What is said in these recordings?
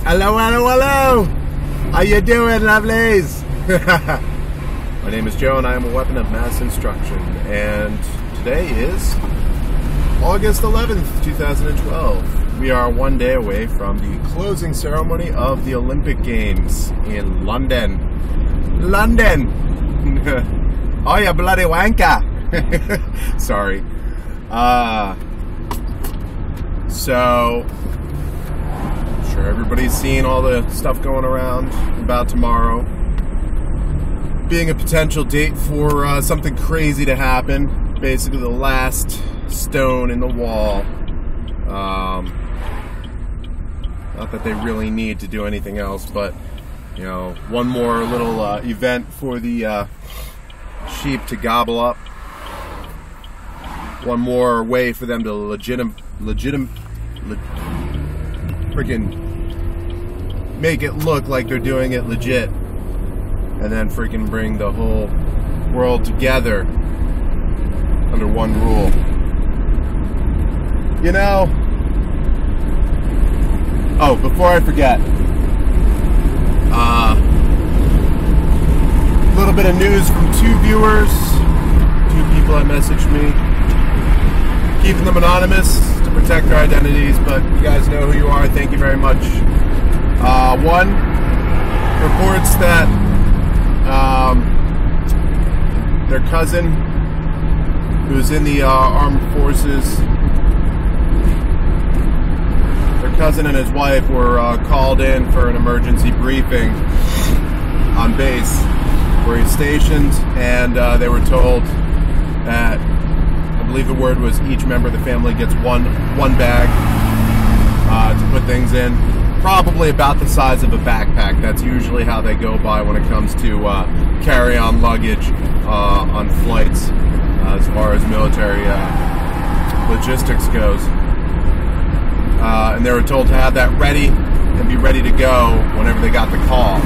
Hello, hello, hello! How you doing, lovelies? My name is Joe and I am a weapon of mass instruction. And today is August 11th, 2012. We are one day away from the closing ceremony of the Olympic Games in London. London! Oh, you bloody wanker! Sorry. So, I'm sure everybody's seen all the stuff going around about tomorrow being a potential date for something crazy to happen. Basically, the last stone in the wall. Not that they really need to do anything else, but you know, one more little event for the sheep to gobble up. One more way for them to freaking make it look like they're doing it legit, and then freaking bring the whole world together under one rule. You know. Oh, before I forget, a little bit of news from two viewers, two people that messaged me, keeping them anonymous to protect their identities, but you guys know who you are. Thank you very much. One reports that their cousin, who's in the armed forces, their cousin and his wife were called in for an emergency briefing on base where he's stationed, and they were told that, I believe the word was, each member of the family gets one bag to put things in, probably about the size of a backpack. That's usually how they go by when it comes to carry-on luggage on flights, as far as military logistics goes. And they were told to have that ready and be ready to go whenever they got the call.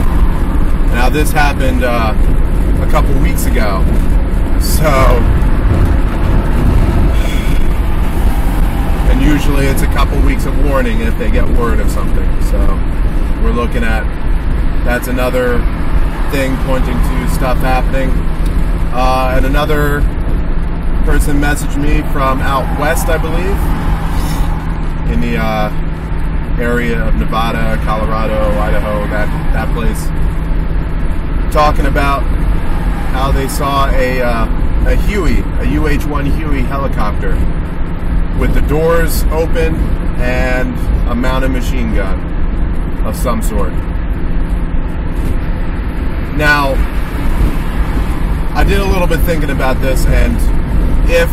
Now this happened a couple weeks ago, so, and usually it's a couple weeks of warning if they get word of something. So we're looking at, that's another thing pointing to stuff happening. And another person messaged me from out west, I believe, in the area of Nevada, Colorado, Idaho, that place, talking about how they saw a Huey, a UH-1 Huey helicopter with the doors open and a mounted machine gun of some sort. Now, I did a little bit thinking about this, and if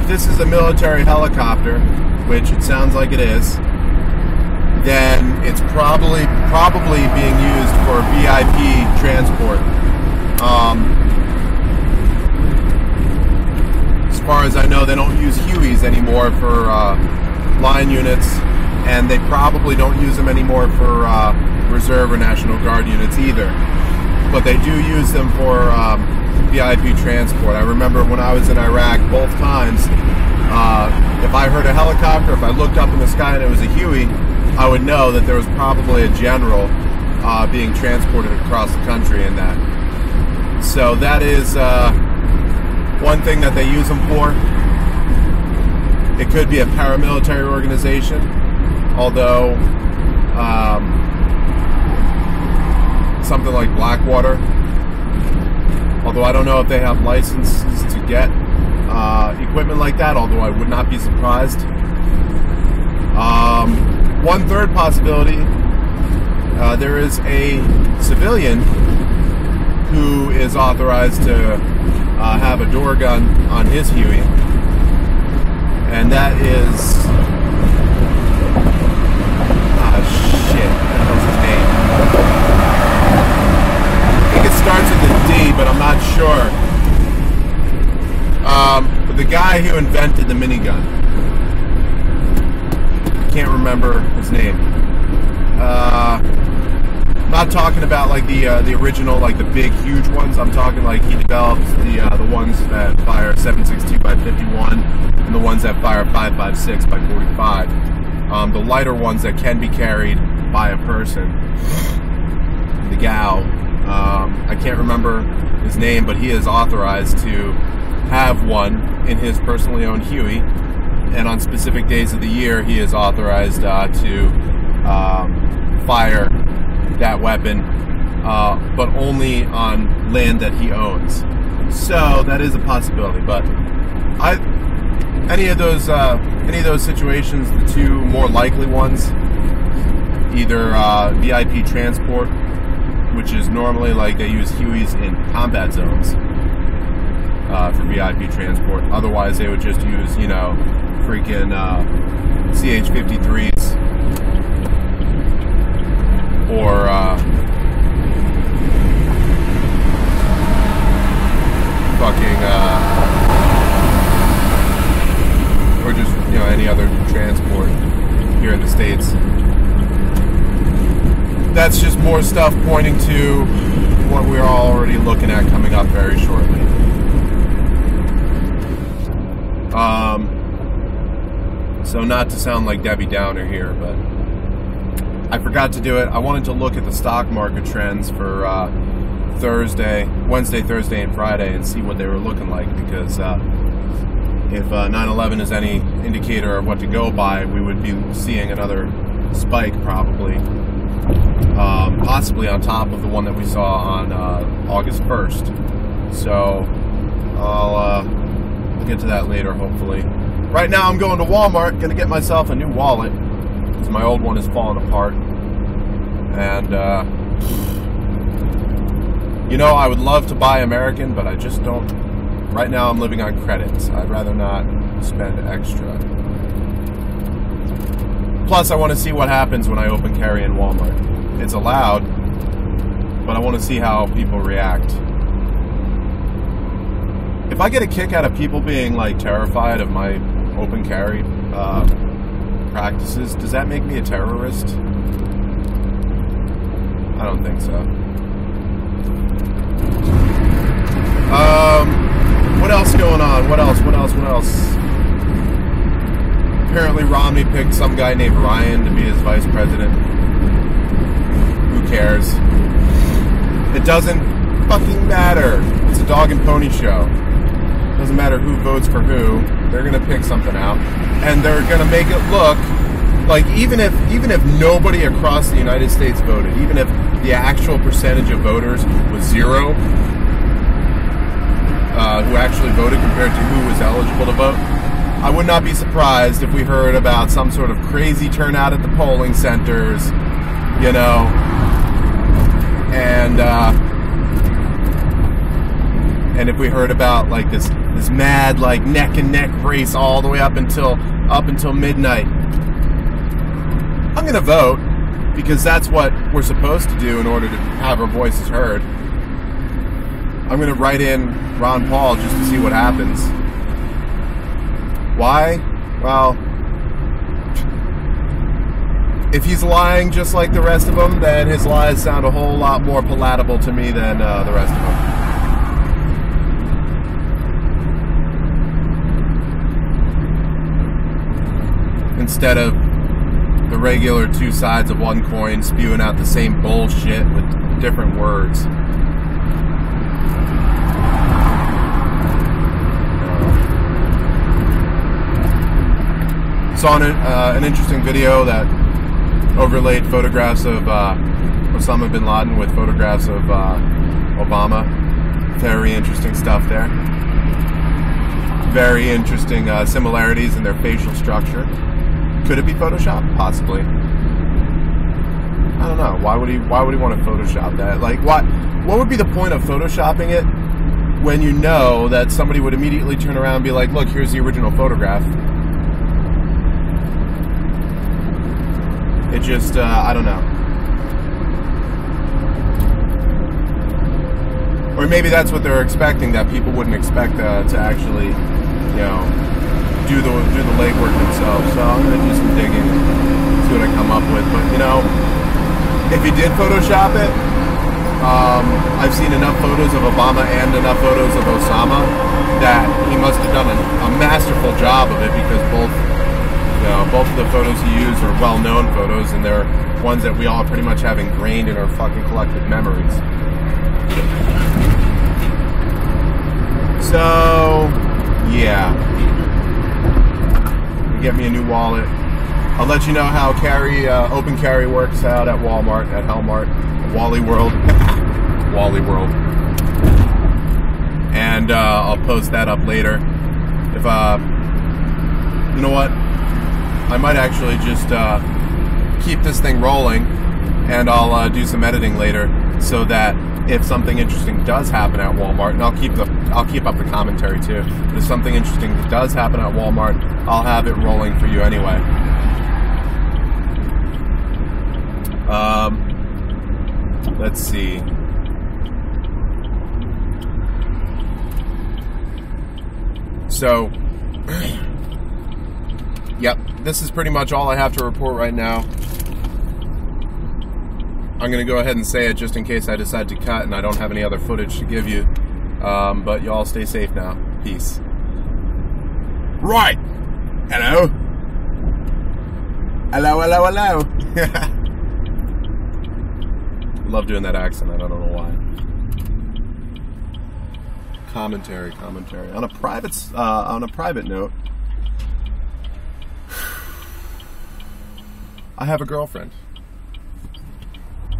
this is a military helicopter, which it sounds like it is, then it's probably being used for VIP transport. As far as I know, they don't use Hueys anymore for line units, and they probably don't use them anymore for Reserve or National Guard units either. But they do use them for VIP transport. I remember when I was in Iraq, both times, if I heard a helicopter, if I looked up in the sky and it was a Huey, I would know that there was probably a general being transported across the country in that. So that is one thing that they use them for. It could be a paramilitary organization, although something like Blackwater, although I don't know if they have licenses to get equipment like that, although I would not be surprised. One third possibility, there is a civilian who is authorized to have a door gun on his Huey, and that is, shit, what was his name? I think it starts with a D, but I'm not sure. But the guy who invented the minigun, can't remember his name. I'm not talking about like the original, like the big, huge ones. I'm talking like he developed the ones that fire 7.62 by 51 and the ones that fire 5.56 by 45. The lighter ones that can be carried by a person. The gal, I can't remember his name, but he is authorized to have one in his personally owned Huey, and on specific days of the year, he is authorized to fire that weapon, but only on land that he owns. So that is a possibility. But any of those situations, the two more likely ones, either VIP transport, which is normally like they use Hueys in combat zones for VIP transport. Otherwise, they would just use, you know, freaking CH-53s or or just, you know, any other transport here in the States. That's just more stuff pointing to what we're already looking at coming up very shortly. So not to sound like Debbie Downer here, but I forgot to do it. I wanted to look at the stock market trends for Wednesday, Thursday, and Friday and see what they were looking like, because if 9/11 is any indicator of what to go by, we would be seeing another spike probably. Possibly on top of the one that we saw on August 1st. So I'll get to that later, hopefully. Right now I'm going to Walmart, going to get myself a new wallet, because my old one is falling apart. And, you know, I would love to buy American, but I just don't. Right now I'm living on credits. I'd rather not spend extra. Plus, I want to see what happens when I open carry in Walmart. It's allowed, but I want to see how people react. If I get a kick out of people being like terrified of my open carry practices, does that make me a terrorist? I don't think so. What else going on? What else? Apparently Romney picked some guy named Ryan to be his vice president. Who cares? It doesn't fucking matter. It's a dog and pony show. Doesn't matter who votes for who. They're gonna pick something out, and they're gonna make it look like even if nobody across the United States voted, even if the actual percentage of voters was zero, who actually voted compared to who was eligible to vote, I would not be surprised if we heard about some sort of crazy turnout at the polling centers, you know, and if we heard about like this mad like neck and neck race all the way up until midnight. I'm gonna vote because that's what we're supposed to do in order to have our voices heard. I'm gonna write in Ron Paul just to see what happens. Why? Well, if he's lying just like the rest of them, then his lies sound a whole lot more palatable to me than the rest of them. Instead of the regular two sides of one coin spewing out the same bullshit with different words. Saw an interesting video that overlaid photographs of Osama bin Laden with photographs of Obama. Very interesting stuff there. Very interesting similarities in their facial structure. Could it be Photoshop? Possibly. I don't know. Why would he want to Photoshop that? Like, what would be the point of Photoshopping it when you know that somebody would immediately turn around and be like, look, here's the original photograph. It just, I don't know. Or maybe that's what they're expecting, that people wouldn't expect to actually, you know, do the legwork themselves. So I'm going to do some digging, see what I come up with. But, you know, if he did Photoshop it, I've seen enough photos of Obama and enough photos of Osama that he must have done a masterful job of it, because both of the photos he used are well-known photos, and they're ones that we all pretty much have ingrained in our fucking collective memories. So, yeah. Get me a new wallet. I'll let you know how open carry works out at Walmart, at Hel-Mart, Wally World. Wally World. And I'll post that up later. If, you know what? I might actually just keep this thing rolling, and I'll do some editing later, so that if something interesting does happen at Walmart, and I'll keep up the commentary too. If something interesting does happen at Walmart, I'll have it rolling for you anyway. Let's see. So, yep, this is pretty much all I have to report right now. I'm going to go ahead and say it just in case I decide to cut and I don't have any other footage to give you. But y'all stay safe now. Peace. Right. Hello. Hello, hello, hello. Love doing that accent. I don't know why. Commentary. On a private note, I have a girlfriend.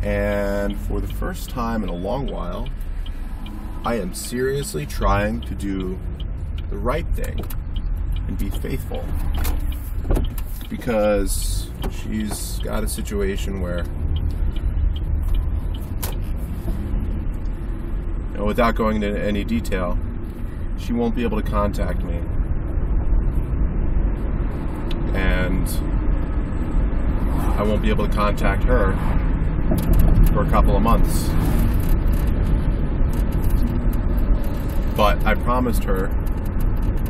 And for the first time in a long while, I am seriously trying to do the right thing and be faithful. Because she's got a situation where, you know, without going into any detail, she won't be able to contact me. And I won't be able to contact her for a couple of months. But I promised her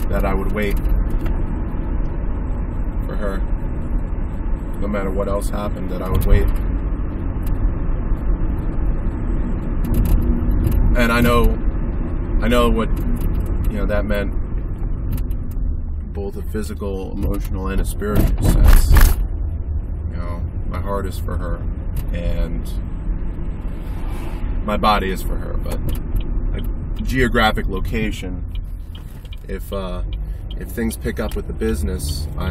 that I would wait for her. No matter what else happened, that I would wait. And I know what, you know, that meant, both a physical, emotional, and a spiritual sense. You know, my heart is for her, and my body is for her, but a geographic location, if things pick up with the business, I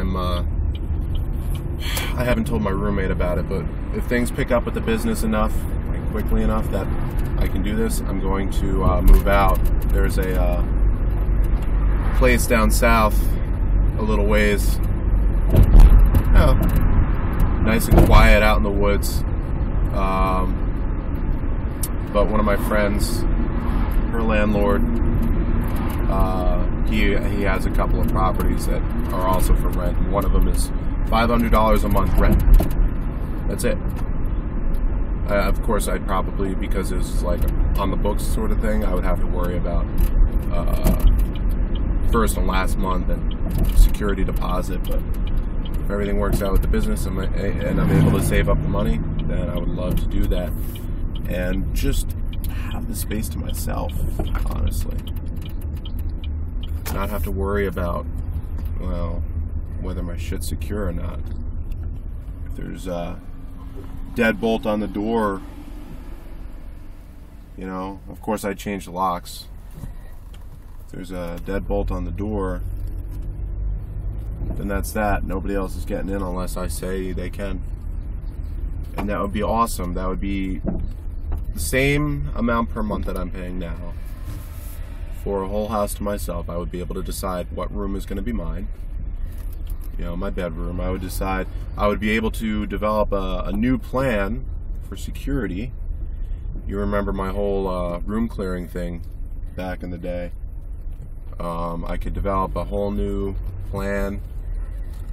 haven't told my roommate about it, but if things pick up with the business enough, like quickly enough that I can do this, I'm going to move out. There's a place down south, a little ways, nice and quiet out in the woods. But one of my friends, her landlord, he has a couple of properties that are also for rent. One of them is $500 a month rent. That's it. Of course, I'd probably, because it's like on the books sort of thing, I would have to worry about first and last month and security deposit. But if everything works out with the business and I'm able to save up the money, then I would love to do that and just have the space to myself, honestly. Not have to worry about, well, whether my shit's secure or not. If there's a deadbolt on the door, you know, of course I change the locks. If there's a deadbolt on the door, then that's that. Nobody else is getting in unless I say they can. And that would be awesome. That would be the same amount per month that I'm paying now. For a whole house to myself, I would be able to decide what room is going to be mine. You know, my bedroom. I would decide. I would be able to develop a new plan for security. You remember my whole room clearing thing back in the day. I could develop a whole new plan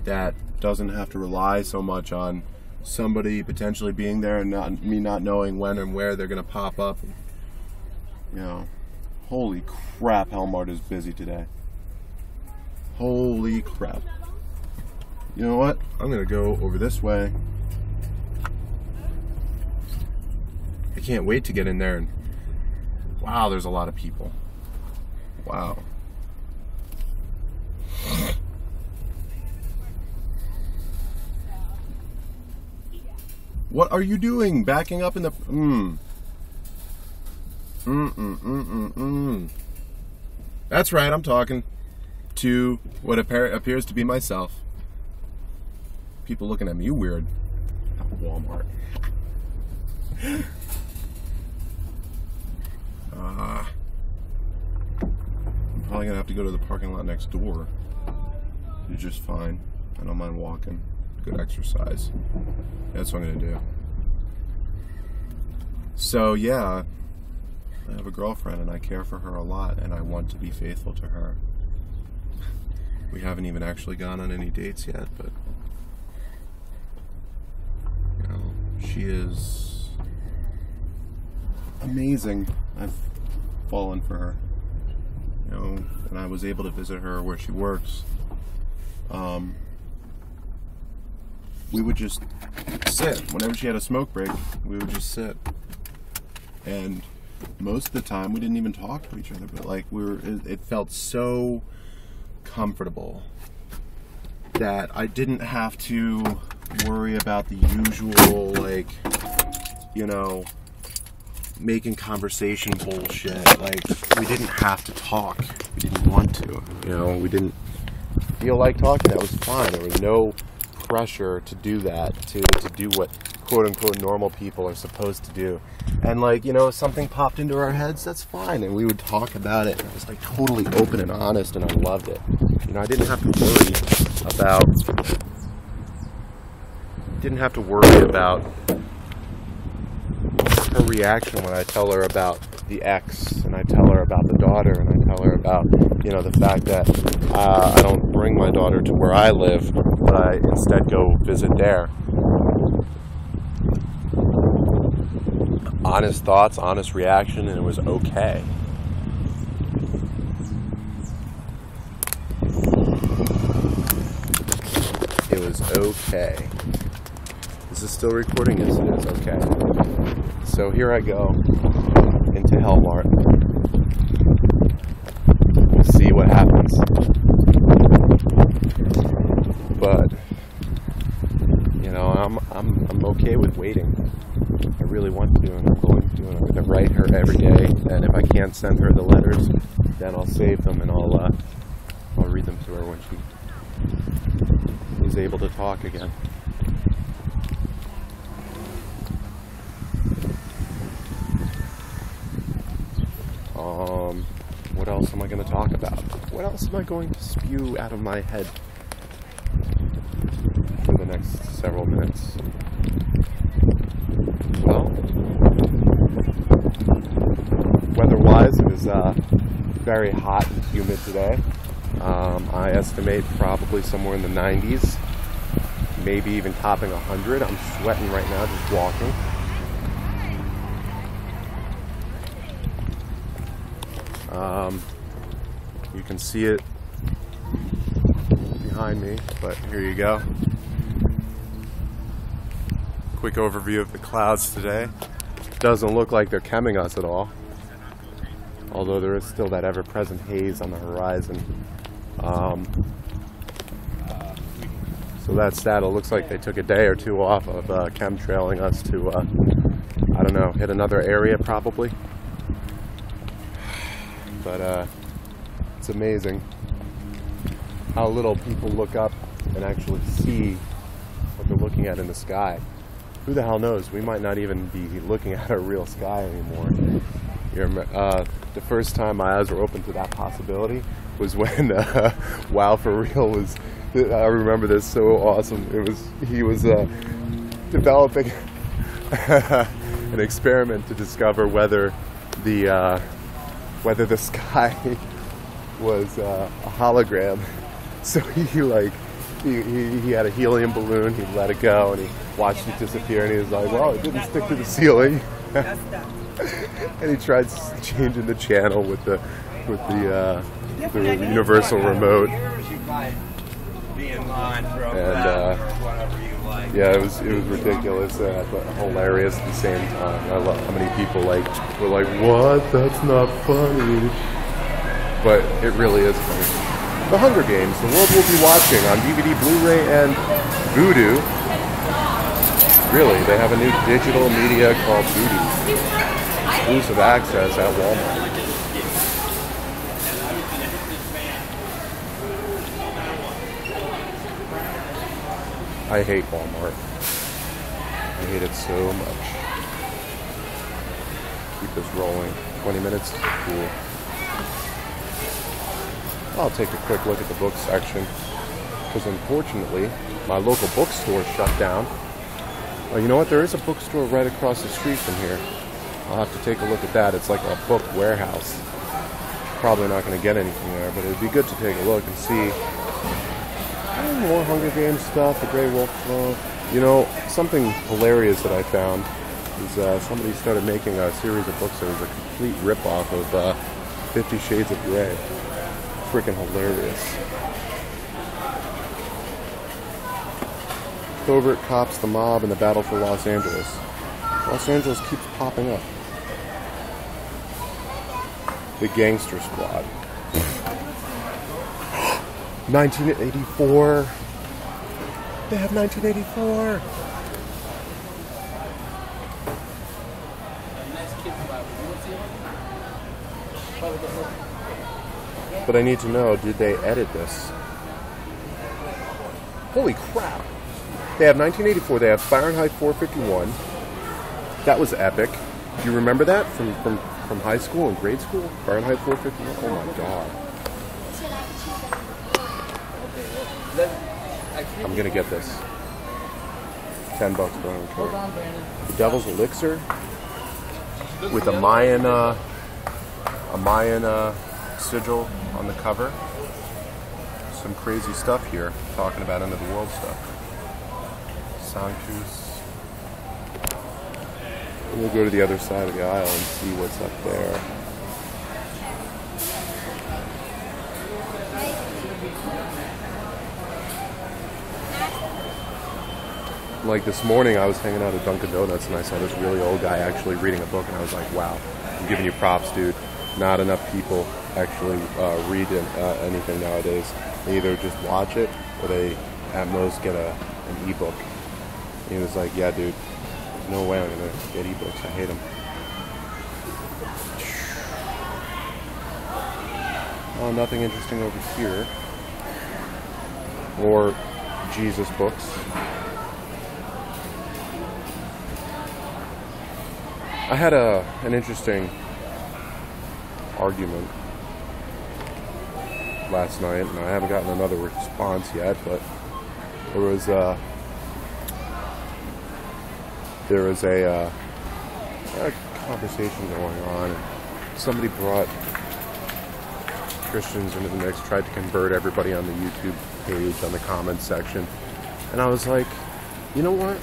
that doesn't have to rely so much on somebody potentially being there and me not knowing when and where they're going to pop up. You know, holy crap, Hel-Mart is busy today. Holy crap. You know what? I'm going to go over this way. I can't wait to get in there and... Wow, there's a lot of people. Wow. What are you doing? Backing up in the... That's right, I'm talking to what appears to be myself. People looking at me weird. Walmart. I'm probably gonna have to go to the parking lot next door. It's just fine. I don't mind walking. Good exercise. That's what I'm gonna do. So yeah, I have a girlfriend and I care for her a lot and I want to be faithful to her. We haven't even actually gone on any dates yet, but you know, she is amazing. I've fallen for her. You know, and I was able to visit her where she works. We would just sit. Whenever she had a smoke break, we would just sit. And most of the time, we didn't even talk to each other, but like it felt so comfortable that I didn't have to worry about the usual, like, you know, making conversation bullshit. Like, we didn't have to talk. We didn't want to. You know, we didn't feel like talking. That was fine. There was no pressure to do that, to do what quote-unquote normal people are supposed to do. And like, you know, if something popped into our heads, that's fine, and we would talk about it, and it was like totally open and honest, and I loved it. You know, I didn't have to worry about her reaction when I tell her about the ex, and I tell her about the daughter, and I tell her about, you know, the fact that I don't bring my daughter to where I live, but I instead go visit there. Honest thoughts, honest reaction, and it was okay. It was okay. Is this still recording? Yes, it is. Okay. So here I go into Hel-Mart. We'll see what happens. But you know, I'm okay with waiting. I really want to, and I'm going to, and I'm going to write her every day. And if I can't send her the letters, then I'll save them and I'll read them to her when she is able to talk again. What else am I going to talk about? What else am I going to spew out of my head for the next several minutes? Well, weather-wise, it is very hot and humid today. I estimate probably somewhere in the 90s, maybe even topping 100. I'm sweating right now just walking. You can see it behind me, but here you go. Quick overview of the clouds today. Doesn't look like they're chemming us at all, although there is still that ever-present haze on the horizon. So that's that. It looks like they took a day or two off of chemtrailing us to, I don't know, hit another area probably. But it's amazing how little people look up and actually see what they're looking at in the sky. Who the hell knows? We might not even be looking at a real sky anymore. The first time my eyes were open to that possibility was when Wow for Real was, I remember this so awesome. He was developing an experiment to discover whether the sky was a hologram. So he had a helium balloon, he let it go, and he watched it disappear, and he was like, well, it didn't stick to the ceiling. And he tried changing the channel with the universal remote. And yeah, it was ridiculous, but hilarious at the same time. I love how many people were like, what? That's not funny. But it really is funny. The Hunger Games, the world will be watching on DVD, Blu-ray, and Vudu. Really, they have a new digital media called Booty. Exclusive access at Walmart. I hate Walmart. I hate it so much. Keep this rolling. 20 minutes? Cool. I'll take a quick look at the book section. Because unfortunately, my local bookstore shut down. Oh, you know what? There is a bookstore right across the street from here. I'll have to take a look at that. It's like a book warehouse. Probably not going to get anything there, but it'd be good to take a look and see. More Hunger Games stuff, the Grey Wolf Flow. You know, something hilarious that I found is somebody started making a series of books that was a complete rip-off of 50 Shades of Grey. Freaking hilarious. Covert cops, the mob, and the battle for Los Angeles. Los Angeles keeps popping up. The Gangster Squad. 1984. They have 1984. But I need to know, did they edit this? Holy crap. They have 1984. They have Fahrenheit 451. That was epic. Do you remember that from high school and grade school? Fahrenheit 451? Oh my god. I'm gonna get this. $10 for it. The Devil's Elixir with a Mayan sigil on the cover. Some crazy stuff here, talking about end of the world stuff. Soundproofs. We'll go to the other side of the aisle and see what's up there. Like this morning, I was hanging out at Dunkin' Donuts and I saw this really old guy actually reading a book, and I was like, wow, I'm giving you props, dude. Not enough people actually read anything nowadays. They either just watch it or they at most get an ebook. And he was like, yeah, dude, no way I'm going to get ebooks. I hate them. Oh, nothing interesting over here. More Jesus books. I had an interesting argument last night, and I haven't gotten another response yet, but there was a conversation going on, and somebody brought Christians into the mix, tried to convert everybody on the YouTube page, on the comments section, and I was like, you know what?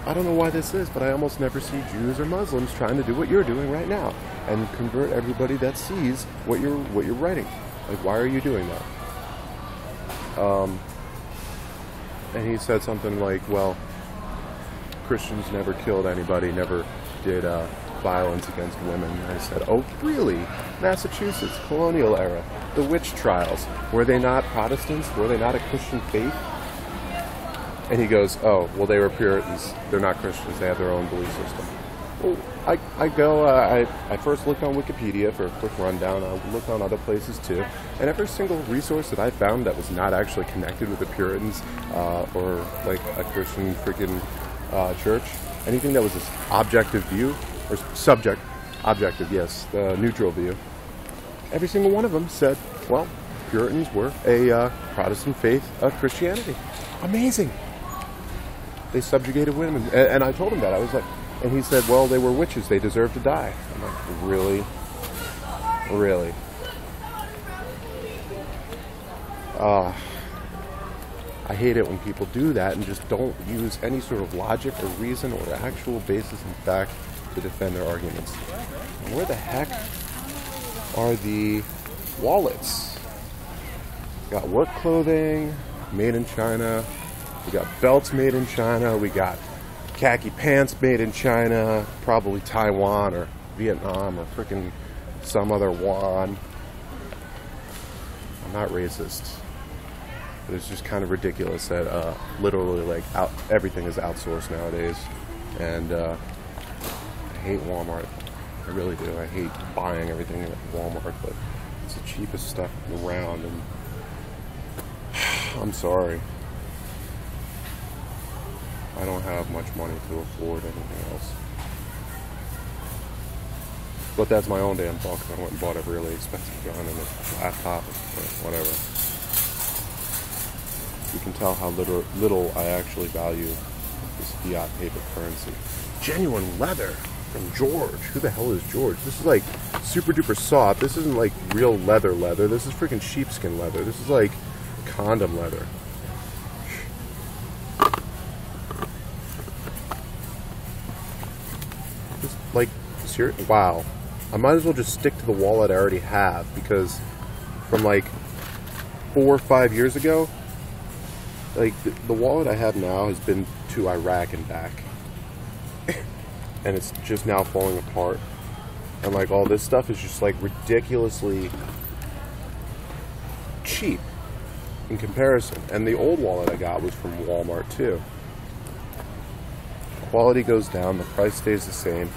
I don't know why this is, but I almost never see Jews or Muslims trying to do what you're doing right now and convert everybody that sees what you're writing. Like, why are you doing that? And he said something like, well, Christians never killed anybody, never did violence against women. And I said, oh, really? Massachusetts, colonial era, the witch trials. Were they not Protestants? Were they not a Christian faith? And he goes, oh, well, they were Puritans. They're not Christians. They have their own belief system. Well, I first looked on Wikipedia for a quick rundown. I looked on other places too. And every single resource that I found that was not actually connected with the Puritans or like a Christian freaking church, anything that was this objective view, or objective, yes, the neutral view, every single one of them said, well, Puritans were a Protestant faith of Christianity. Amazing. They subjugated women. And I told him that. I was like, and he said, well, they were witches. They deserved to die. I'm like, really? Really? I hate it when people do that and just don't use any sort of logic or reason or actual basis in fact to defend their arguments. And where the heck are the wallets? We got work clothing made in China. We got belts made in China. We got khaki pants made in China, probably Taiwan or Vietnam or freaking some other yuan. I'm not racist. But it's just kind of ridiculous that literally like everything is outsourced nowadays. And I hate Walmart. I really do. I hate buying everything at Walmart, but it's the cheapest stuff around, and I'm sorry. I don't have much money to afford anything else. But that's my own damn fault, because I went and bought a really expensive gun and a laptop and whatever. You can tell how little I actually value this fiat paper currency. Genuine leather from George. Who the hell is George? This is like super duper soft. This isn't like real leather. This is freaking sheepskin leather. This is like condom leather. Just like, seriously? Wow. I might as well just stick to the wallet I already have, because from like 4 or 5 years ago, like the wallet I have now has been to Iraq and back. And it's just now falling apart. And like all this stuff is just like ridiculously cheap in comparison. And the old wallet I got was from Walmart too. Quality goes down, the price stays the same.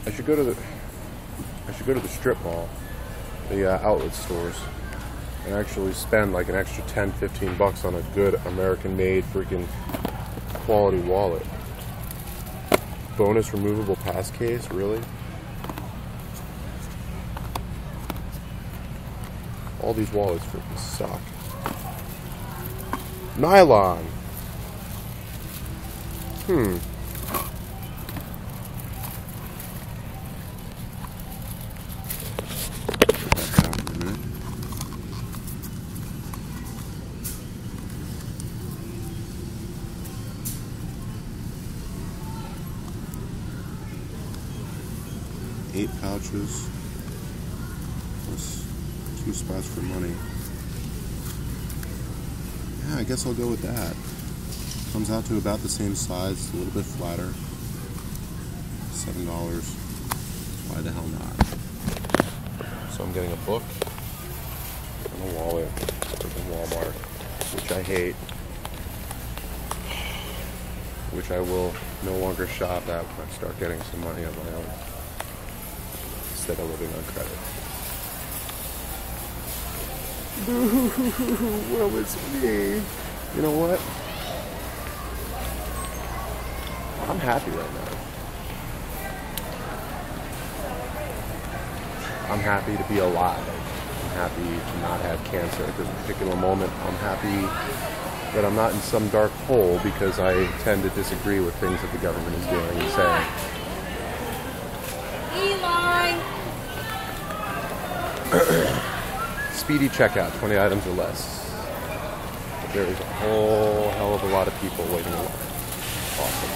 I should go to the strip mall, the outlet stores, and actually spend like an extra 10-15 bucks on a good American-made freaking quality wallet. Bonus removable pass case, really? All these wallets freaking suck. Nylon. Eight pouches plus 2 spots for money. Yeah, I guess I'll go with that. Comes out to about the same size, it's a little bit flatter. $7. Why the hell not? So I'm getting a book and a wallet from Walmart, which I hate, which I will no longer shop at when I start getting some money of my own, instead of living on credit. Boo! Well, it's me. You know what? I'm happy right now. I'm happy to be alive. I'm happy to not have cancer at this particular moment. I'm happy that I'm not in some dark hole because I tend to disagree with things that the government is doing and saying. Speedy checkout, 20 items or less. But there is a whole hell of a lot of people waiting in line. Awesome.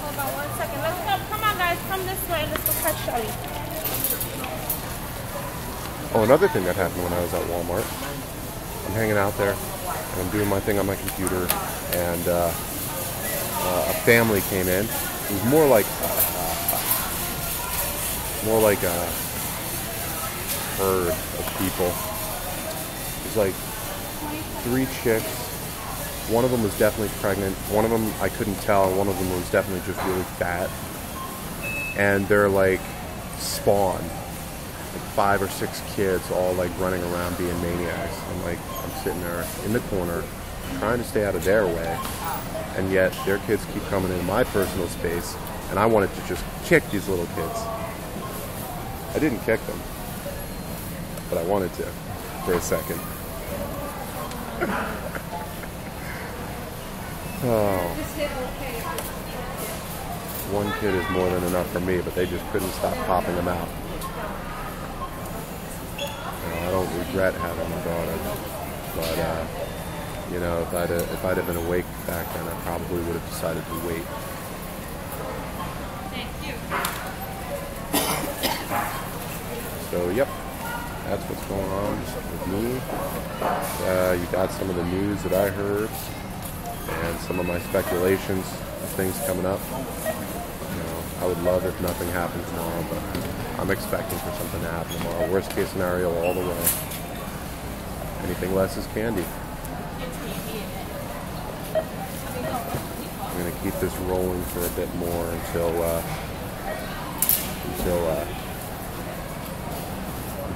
Hold on 1 second. Let's go. Come on, guys. Come this way. Let's go catch Shelly. Oh, another thing that happened when I was at Walmart. I'm hanging out there, and I'm doing my thing on my computer, and a family came in. It was more like a herd of people. It was like 3 chicks. One of them was definitely pregnant. One of them I couldn't tell, and one of them was definitely just really fat. And they're like spawned, like 5 or 6 kids all like running around being maniacs. And like I'm sitting there in the corner trying to stay out of their way, and yet their kids keep coming into my personal space, and I wanted to just kick these little kids. I didn't kick them, but I wanted to for a second. Oh. One kid is more than enough for me, but they just couldn't stop popping them out. I don't regret having a daughter, but you know, if I'd have been awake back then, I probably would have decided to wait. Thank you. So, yep, that's what's going on with me. You got some of the news that I heard, and some of my speculations of things coming up. You know, I would love if nothing happened tomorrow, but I'm expecting for something to happen tomorrow. Worst case scenario all the way. Anything less is candy. I'm gonna keep this rolling for a bit more until I'm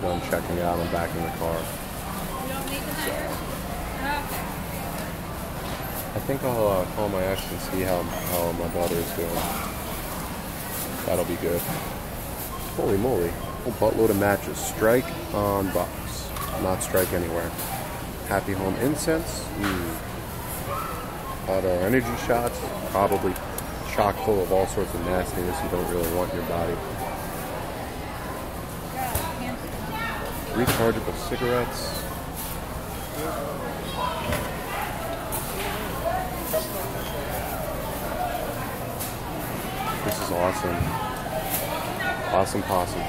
done checking out and back in the car. I think I'll call my ex and see how my daughter is doing. That'll be good. Holy moly. A buttload of matches. Strike on box. Not strike anywhere. Happy Home incense. Hot air energy shots. Probably chock full of all sorts of nastiness you don't really want in your body. Rechargeable cigarettes. This is awesome. Awesome possum.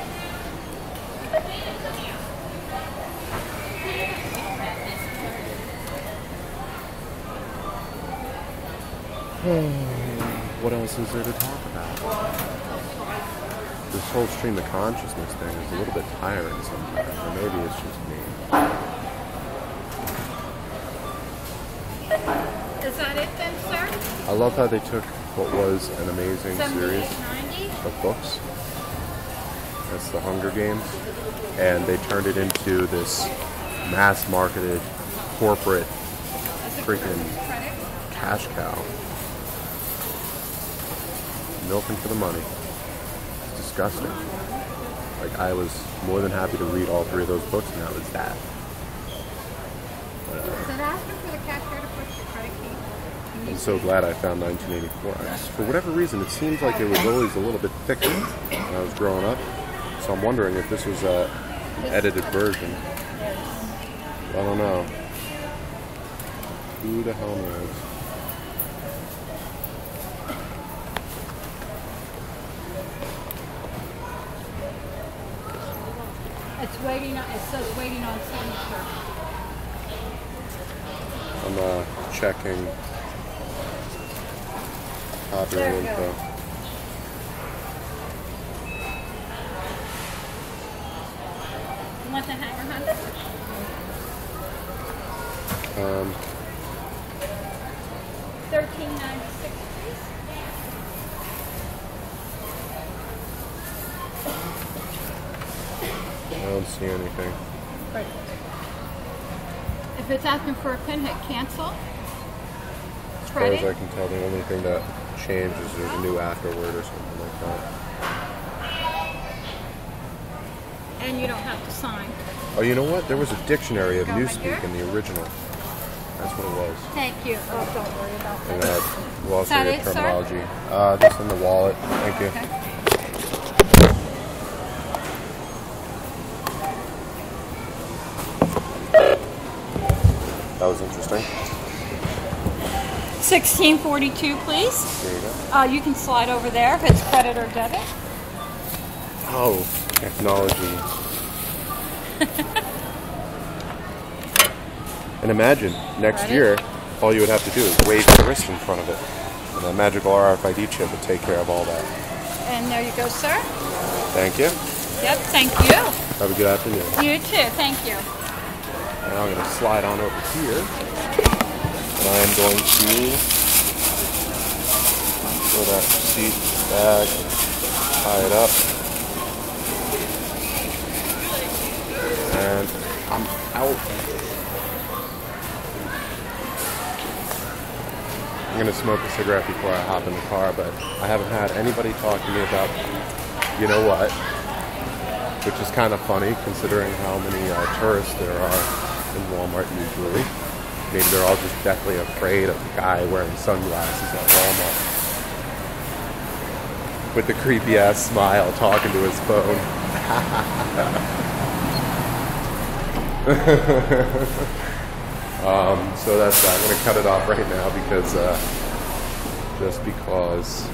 What else is there to talk about? This whole stream of consciousness thing is a little bit tiring sometimes, or maybe it's just me. Is that it then, sir? I love how they took what was an amazing series of books. That's the Hunger Games. And they turned it into this mass-marketed, corporate, freaking cash cow. Milking for the money. It's disgusting. Like, I was more than happy to read all 3 of those books, and that was that. Is it asking for the cashier to push your credit key? I'm so glad I found 1984. For whatever reason, it seems like it was always a little bit thicker when I was growing up. So I'm wondering if this was an edited version. I don't know. Who the hell knows? It's waiting on, it says waiting on signature. I'm checking copyright info. You want the hanger, Hunter? $13.96, please. I don't see anything. Right. If it's asking for a pin, hit cancel. As far as I can tell, the only thing that changed is there's a new afterword or something like that. And you don't have to sign. Oh, you know what? There was a dictionary of Newspeak in the original. That's what it was. Thank you. Oh, don't worry about that. And that lost Is that the it, terminology. Just in the wallet. Thank you. Okay. That was interesting. 1642, please. There you go. You can slide over there if it's credit or debit. Oh, technology. And imagine, next year, all you would have to do is wave your wrist in front of it. And that magical RFID chip would take care of all that. And there you go, sir. Thank you. Yep, thank you. Have a good afternoon. You too, thank you. Now I'm going to slide on over here. And I am going to throw that receipt bag, tie it up. And I'm out. I'm going to smoke a cigarette before I hop in the car, but I haven't had anybody talk to me about, you know what, which is kind of funny considering how many tourists there are in Walmart usually. Maybe they're all just deathly afraid of the guy wearing sunglasses at Walmart with the creepy ass smile talking to his phone. So that's that. I'm going to cut it off right now because just because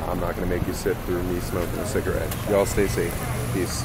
I'm not going to make you sit through me smoking a cigarette. Y'all stay safe. Peace.